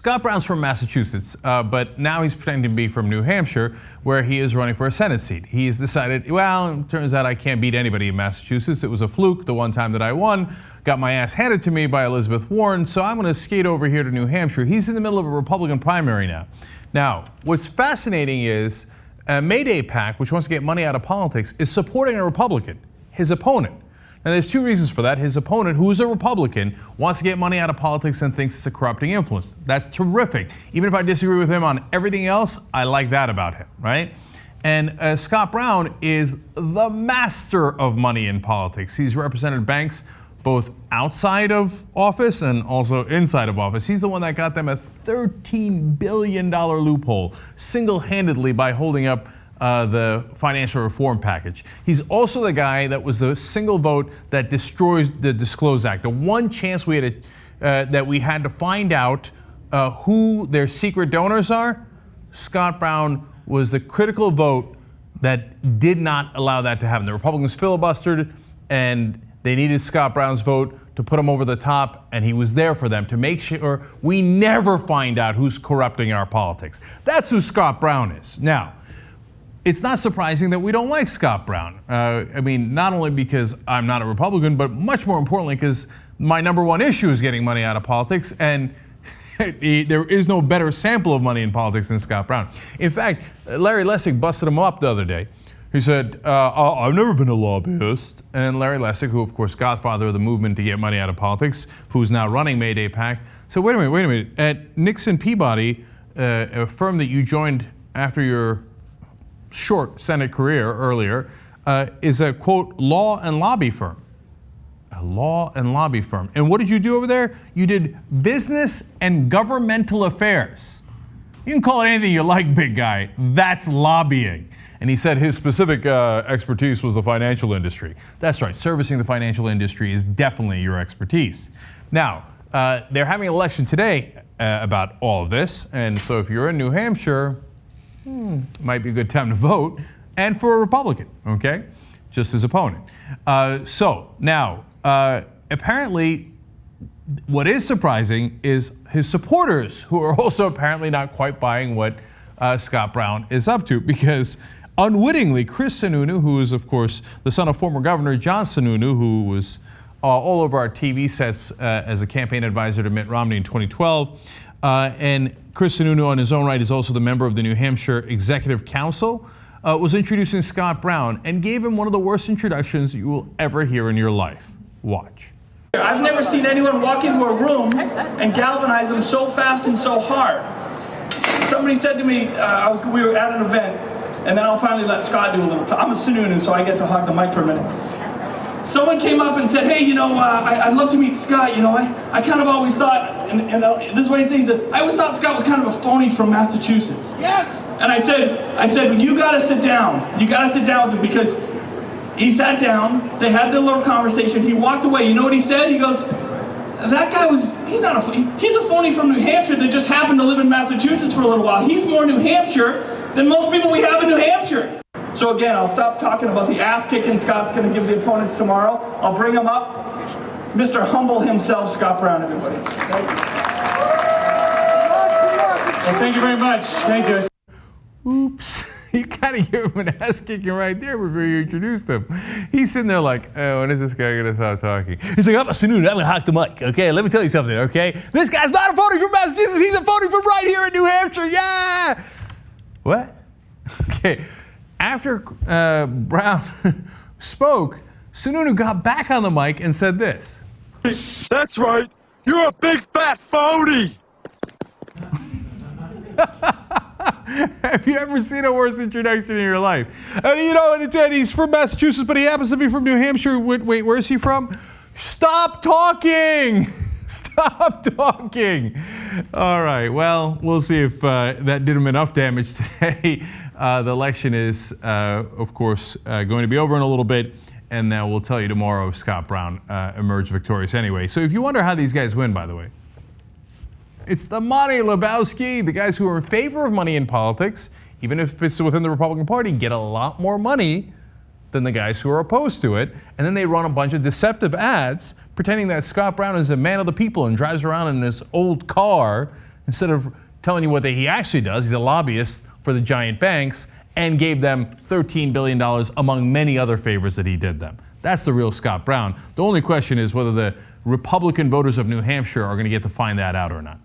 Scott Brown's from Massachusetts, but now he's pretending to be from New Hampshire, where he is running for a Senate seat. He has decided, well, it turns out I can't beat anybody in Massachusetts. It was a fluke the one time that I won, got my ass handed to me by Elizabeth Warren, so I'm going to skate over here to New Hampshire. He's in the middle of a Republican primary now. Now, what's fascinating is Mayday PAC, which wants to get money out of politics, is supporting a Republican, his opponent. Now, there's two reasons for that. His opponent, who is a Republican, wants to get money out of politics and thinks it's a corrupting influence. That's terrific. Even if I disagree with him on everything else, I like that about him, right? And Scott Brown is the master of money in politics. He's represented banks both outside of office and also inside of office. He's the one that got them a $13 billion loophole single-handedly by holding up the financial reform package. He's also the guy that was the single vote that destroys the Disclose Act. The one chance we had that we had to find out who their secret donors are, Scott Brown was the critical vote that did not allow that to happen. The Republicans filibustered, and they needed Scott Brown's vote to put him over the top, and he was there for them to make sure we never find out who's corrupting our politics. That's who Scott Brown is. Now, it's not surprising that we don't like Scott Brown. I mean, not only because I'm not a Republican, but much more importantly because my number one issue is getting money out of politics, and there is no better sample of money in politics than Scott Brown. In fact, Larry Lessig busted him up the other day. He said, I've never been a lobbyist. And Larry Lessig, who of course godfather of the movement to get money out of politics, who's now running Mayday PAC, said, wait a minute. At Nixon Peabody, a firm that you joined after your short Senate career earlier, is a, quote, law and lobby firm. A law and lobby firm. And what did you do over there? You did business and governmental affairs. You can call it anything you like, big guy. That's lobbying. And he said his specific expertise was the financial industry. That's right, servicing the financial industry is definitely your expertise. Now, they're having an election today about all of this. And so if you're in New Hampshire, might be a good time to vote, and for a Republican, okay? Just his opponent. So now, apparently, what is surprising is his supporters, who are also apparently not quite buying what Scott Brown is up to, because unwittingly, Chris Sununu, who is, of course, the son of former Governor John Sununu, who was all over our TV sets as a campaign advisor to Mitt Romney in 2012, and Chris Sununu, on his own right, is also the member of the New Hampshire Executive Council, was introducing Scott Brown and gave him one of the worst introductions you will ever hear in your life. Watch. I've never seen anyone walk into a room and galvanize them so fast and so hard. Somebody said to me, we were at an event, and then I'll finally let Scott do a little talk. I'm a Sununu, so I get to hog the mic for a minute. Someone came up and said, hey, I'd love to meet Scott. I kind of always thought, and this is what he said, he said, I always thought Scott was kind of a phony from Massachusetts. Yes. And I said, you gotta sit down. You gotta sit down with him, because he sat down, they had their little conversation, he walked away. You know what he said? He goes, that guy he's a phony from New Hampshire that just happened to live in Massachusetts for a little while. He's more New Hampshire than most people we have in New Hampshire. So again, I'll stop talking about the ass kicking Scott's going to give the opponents tomorrow. I'll bring him up. Mr. Humble himself, Scott Brown, everybody. Thank you. Well, thank you very much. Thank you. Oops. You kind of give him an ass kicking right there before you introduced him. He's sitting there like, oh, when is this guy going to stop talking? He's like, I'm a Sununu, I'm going to hawk the mic, okay? Let me tell you something, okay? This guy's not a phony from Massachusetts, he's a phony from right here in New Hampshire, yeah! What? Okay. After Brown spoke, Sununu got back on the mic and said this. That's right. You're a big fat phony. Have you ever seen a worse introduction in your life? And he's from Massachusetts, but he happens to be from New Hampshire. Wait, where is he from? Stop talking! Stop talking! All right, well, we'll see if that did him enough damage today. The election is, of course, going to be over in a little bit, and we'll tell you tomorrow if Scott Brown emerged victorious anyway. So if you wonder how these guys win, by the way, it's the money, Lebowski. The guys who are in favor of money in politics, even if it's within the Republican Party, get a lot more money than the guys who are opposed to it. And then they run a bunch of deceptive ads pretending that Scott Brown is a man of the people and drives around in this old car instead of telling you what he actually does. He's a lobbyist for the giant banks and gave them $13 billion among many other favors that he did them. That's the real Scott Brown. The only question is whether the Republican voters of New Hampshire are going to get to find that out or not.